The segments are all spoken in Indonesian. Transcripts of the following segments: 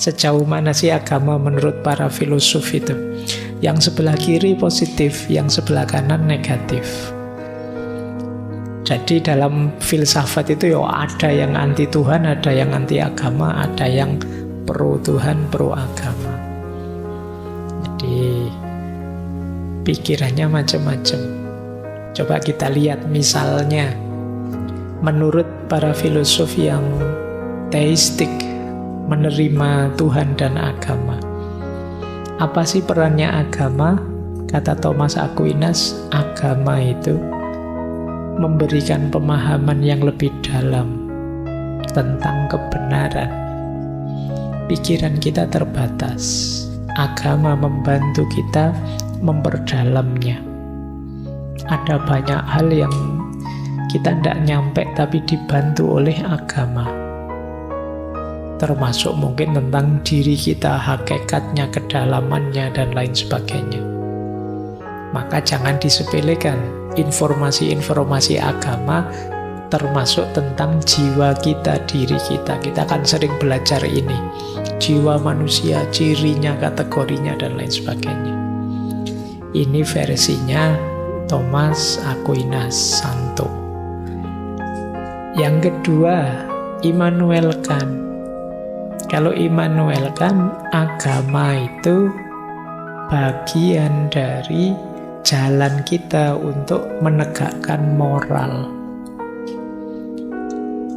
Sejauh mana sih agama menurut para filosof itu? Yang sebelah kiri positif, yang sebelah kanan negatif. Jadi dalam filsafat itu ada yang anti Tuhan, ada yang anti agama, ada yang pro Tuhan, pro agama. Jadi pikirannya macam-macam. Coba kita lihat misalnya, menurut para filosof yang teistik, menerima Tuhan dan agama. Apa sih perannya agama? Kata Thomas Aquinas, agama itu memberikan pemahaman yang lebih dalam tentang kebenaran. Pikiran kita terbatas. Agama membantu kita memperdalamnya. Ada banyak hal yang kita tidak nyampe tapi dibantu oleh agama. Termasuk mungkin tentang diri kita, hakikatnya, kedalamannya, dan lain sebagainya. Maka jangan disepelekan informasi-informasi agama, termasuk tentang jiwa kita, diri kita. Kita kan sering belajar ini, jiwa manusia, cirinya, kategorinya, dan lain sebagainya. Ini versinya Thomas Aquinas Santo. Yang kedua, Immanuel Kant. Kalau Immanuel Kant, agama itu bagian dari jalan kita untuk menegakkan moral.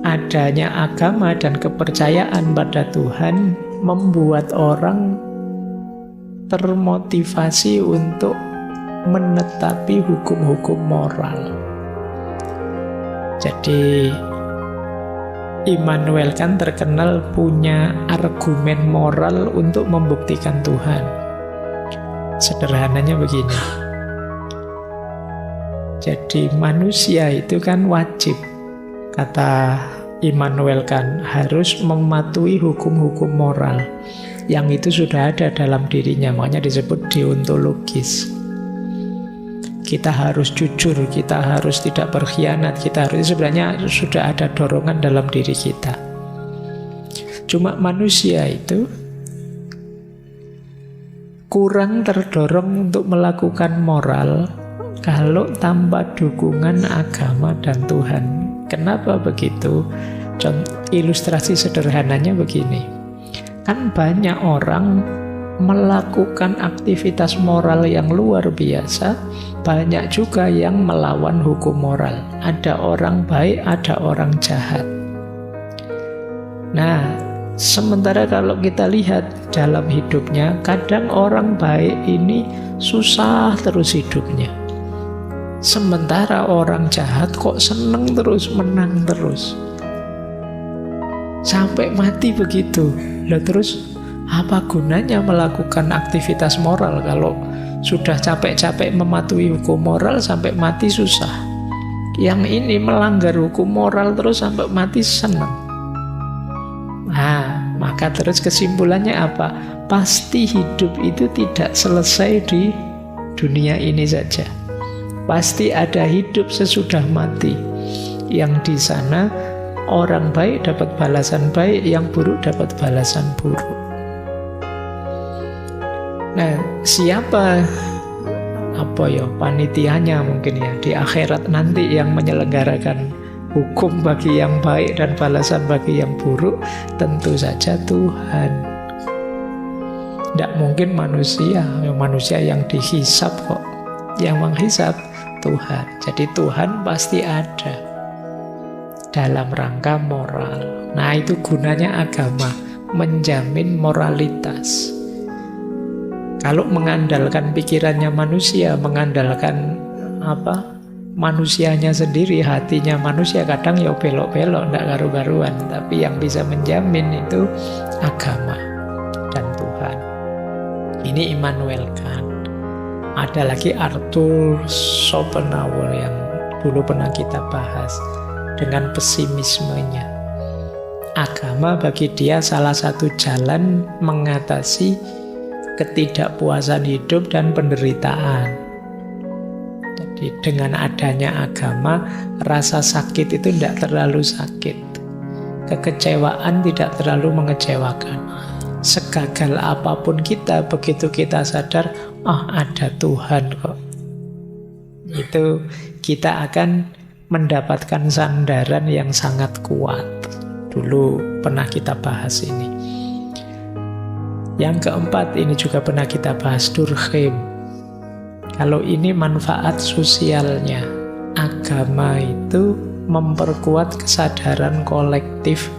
Adanya agama dan kepercayaan pada Tuhan membuat orang termotivasi untuk menetapi hukum-hukum moral. Jadi Immanuel Kant terkenal punya argumen moral untuk membuktikan Tuhan. Sederhananya begini. Jadi manusia itu kan wajib, kata Immanuel Kant, harus mematuhi hukum-hukum moral yang itu sudah ada dalam dirinya, makanya disebut deontologis. Kita harus jujur, kita harus tidak berkhianat, kita harus, sebenarnya sudah ada dorongan dalam diri kita. Cuma manusia itu kurang terdorong untuk melakukan moral kalau tanpa dukungan agama dan Tuhan. Kenapa begitu? Ilustrasi sederhananya begini. Kan banyak orang melakukan aktivitas moral yang luar biasa, banyak juga yang melawan hukum moral. Ada orang baik, ada orang jahat. Nah, sementara kalau kita lihat dalam hidupnya, kadang orang baik ini susah terus hidupnya. Sementara orang jahat kok seneng terus, menang terus. Sampai mati begitu. Lah terus apa gunanya melakukan aktivitas moral kalau sudah capek-capek mematuhi hukum moral sampai mati susah? Yang ini melanggar hukum moral terus sampai mati senang. Nah, maka terus kesimpulannya apa? Pasti hidup itu tidak selesai di dunia ini saja. Pasti ada hidup sesudah mati. Yang di sana orang baik dapat balasan baik, yang buruk dapat balasan buruk. Nah, siapa panitianya mungkin ya di akhirat nanti yang menyelenggarakan hukum bagi yang baik dan balasan bagi yang buruk? Tentu saja Tuhan. Tidak mungkin manusia yang dihisap kok. Yang menghisap Tuhan. Jadi Tuhan pasti ada dalam rangka moral. Nah, itu gunanya agama, menjamin moralitas. Kalau mengandalkan pikirannya manusia, mengandalkan manusianya sendiri, hatinya manusia, kadang ya belok-belok, tidak karu-karuan. Tapi yang bisa menjamin itu agama dan Tuhan. Ini Immanuel Kant. Ada lagi Arthur Schopenhauer yang dulu pernah kita bahas dengan pesimismenya. Agama bagi dia salah satu jalan mengatasi ketidakpuasan hidup dan penderitaan. Jadi dengan adanya agama, rasa sakit itu tidak terlalu sakit. Kekecewaan tidak terlalu mengecewakan. segagal apapun kita, begitu kita sadar, oh ada Tuhan kok, itu kita akan mendapatkan sandaran yang sangat kuat. Dulu pernah kita bahas ini. Yang keempat, ini juga pernah kita bahas, Durkheim. Kalau ini manfaat sosialnya, agama itu memperkuat kesadaran kolektif.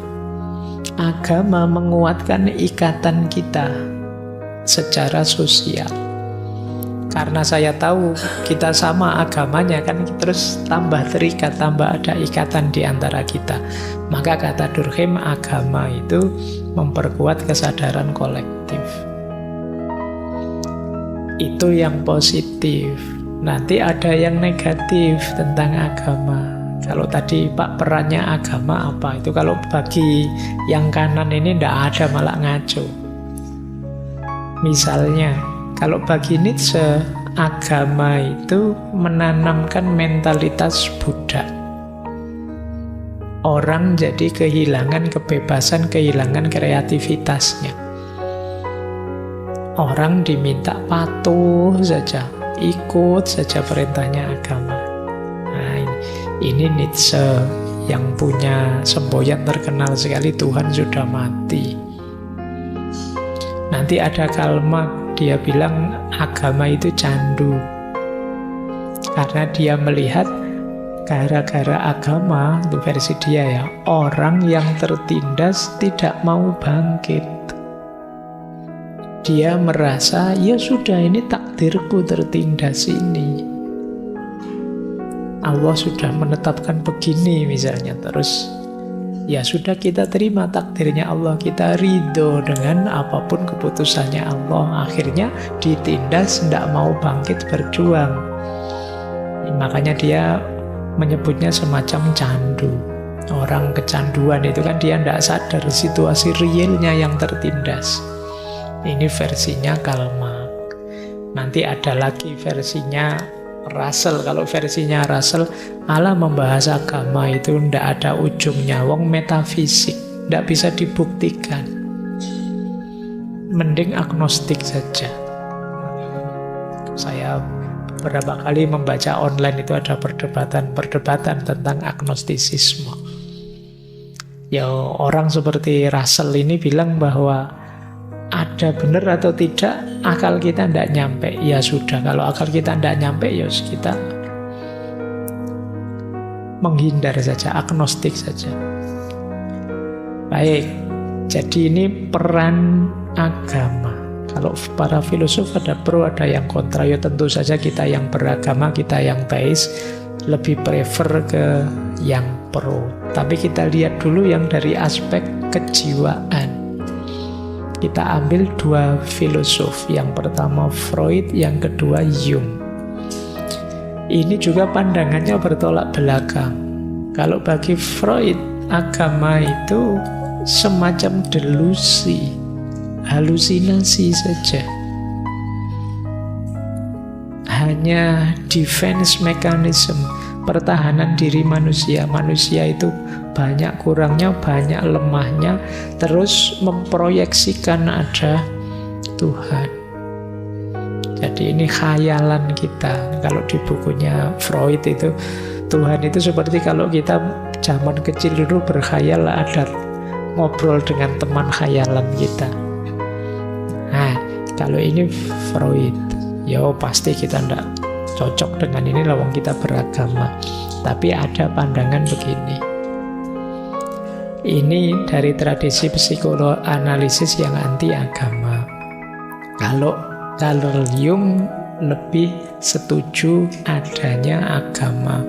Agama menguatkan ikatan kita secara sosial. Karena saya tahu kita sama agamanya kan, terus tambah terikat, tambah ada ikatan di antara kita. Maka kata Durkheim, agama itu memperkuat kesadaran kolektif. Itu yang positif. Nanti ada yang negatif tentang agama. Kalau tadi Pak, perannya agama apa? Itu kalau bagi yang kanan ini tidak ada, malah ngaco. Misalnya, kalau bagi Nietzsche, agama itu menanamkan mentalitas budak. Orang jadi kehilangan kebebasan, kehilangan kreativitasnya. Orang diminta patuh saja, ikut saja perintahnya agama. Nah, ini Nietzsche yang punya semboyan terkenal sekali, Tuhan sudah mati. Nanti ada Karl Marx, dia bilang agama itu candu. Karena dia melihat gara-gara agama, itu versi dia ya, orang yang tertindas tidak mau bangkit. Dia merasa, ya sudah, ini takdirku tertindas ini. Allah sudah menetapkan begini misalnya, terus ya sudah, kita terima takdirnya Allah, kita ridho dengan apapun keputusannya Allah. Akhirnya ditindas, tidak mau bangkit berjuang. Makanya dia menyebutnya semacam candu. Orang kecanduan itu kan dia tidak sadar situasi realnya yang tertindas. Ini versinya Karl Marx. Nanti ada lagi versinya Russell. Kalau versinya Russell, Allah membahas agama itu tidak ada ujungnya, wong metafisik, tidak bisa dibuktikan. Mending agnostik saja. Saya beberapa kali membaca online itu ada perdebatan tentang agnostisisme. Ya, orang seperti Russell ini bilang bahwa ada benar atau tidak, akal kita tidak nyampe. Ya sudah, kalau akal kita tidak nyampe, ya kita menghindar saja, agnostik saja. Baik, jadi ini peran agama. Kalau para filosof ada pro, ada yang kontra. Ya tentu saja kita yang beragama, kita yang teis, lebih prefer ke yang pro. Tapi kita lihat dulu yang dari aspek kejiwaan. Kita ambil dua filosof, yang pertama Freud, yang kedua Jung. Ini juga pandangannya bertolak belakang. Kalau bagi Freud, agama itu semacam delusi, halusinasi saja. Hanya defense mechanism, pertahanan diri manusia. Manusia itu banyak kurangnya, banyak lemahnya, terus memproyeksikan ada Tuhan. Jadi ini khayalan kita. Kalau di bukunya Freud itu, Tuhan itu seperti kalau kita zaman kecil dulu berkhayal ada ngobrol dengan teman khayalan kita. Nah, kalau ini Freud, ya pasti kita tidak cocok dengan ini, lawang kita beragama. Tapi ada pandangan begini. Ini dari tradisi psikoanalisis yang anti agama. Kalau Carl Jung lebih setuju adanya agama.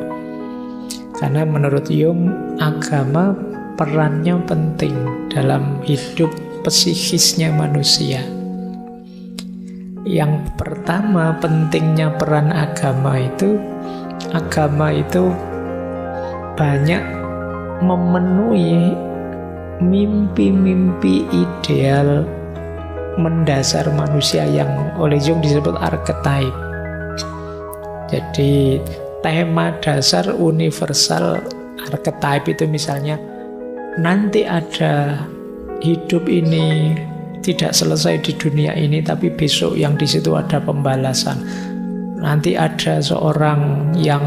Karena menurut Jung, agama perannya penting dalam hidup psikisnya manusia. Yang pertama, pentingnya peran agama itu banyak memenuhi mimpi-mimpi ideal mendasar manusia yang oleh Jung disebut archetype. Jadi tema dasar universal archetype itu misalnya nanti ada hidup ini tidak selesai di dunia ini, tapi besok yang di situ ada pembalasan. Nanti ada seorang yang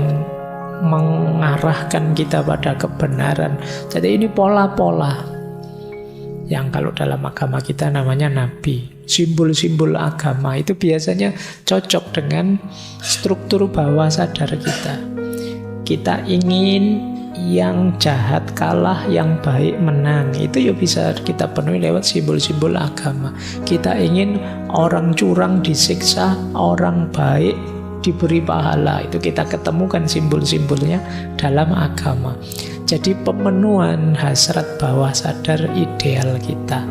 mengarahkan kita pada kebenaran. Jadi ini pola-pola yang kalau dalam agama kita namanya nabi. Simbol-simbol agama itu biasanya cocok dengan struktur bawah sadar kita. Kita ingin yang jahat kalah, yang baik menang. Itu ya bisa kita penuhi lewat simbol-simbol agama. Kita ingin orang curang disiksa, orang baik diberi pahala. Itu kita ketemukan simbol-simbolnya dalam agama. Jadi pemenuhan hasrat bawah sadar ideal kita.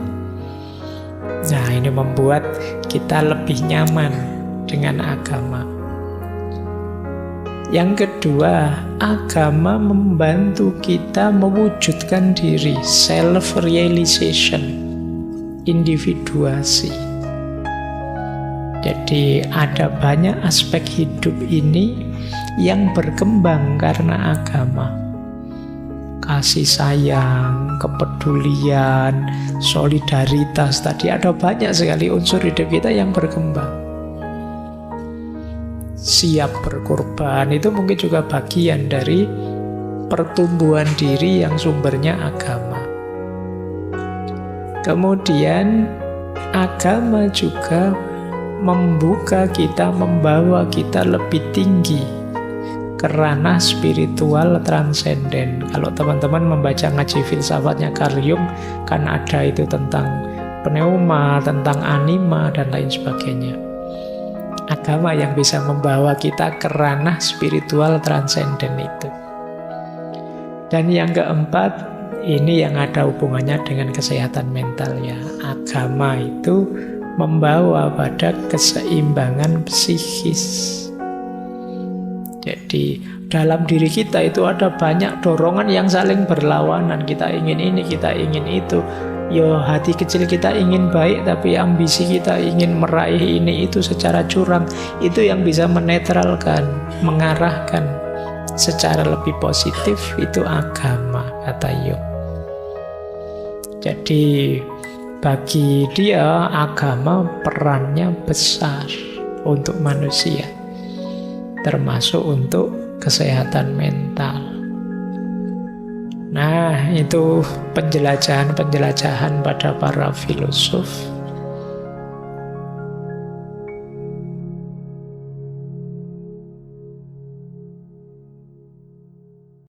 Nah, ini membuat kita lebih nyaman dengan agama. Yang kedua, agama membantu kita mewujudkan diri, self-realization, individuasi. Jadi ada banyak aspek hidup ini yang berkembang karena agama. Kasih sayang, kepedulian, solidaritas, tadi ada banyak sekali unsur hidup kita yang berkembang. Siap berkorban, itu mungkin juga bagian dari pertumbuhan diri yang sumbernya agama. Kemudian agama juga membuka kita, membawa kita lebih tinggi ke ranah spiritual transenden. Kalau teman-teman membaca ngaji filsafatnya Carl Jung, kan ada itu tentang pneuma, tentang anima, dan lain sebagainya. Agama yang bisa membawa kita ke ranah spiritual transenden itu. Dan yang keempat, ini yang ada hubungannya dengan kesehatan mental ya. Agama itu membawa pada keseimbangan psikis. Jadi dalam diri kita itu ada banyak dorongan yang saling berlawanan. Kita ingin ini, kita ingin itu. Yo, hati kecil kita ingin baik, tapi ambisi kita ingin meraih ini itu secara curang. Itu yang bisa menetralkan, mengarahkan secara lebih positif, itu agama, kata Jung. Jadi bagi dia agama perannya besar untuk manusia, termasuk untuk kesehatan mental. Nah, itu penjelajahan-penjelajahan pada para filosof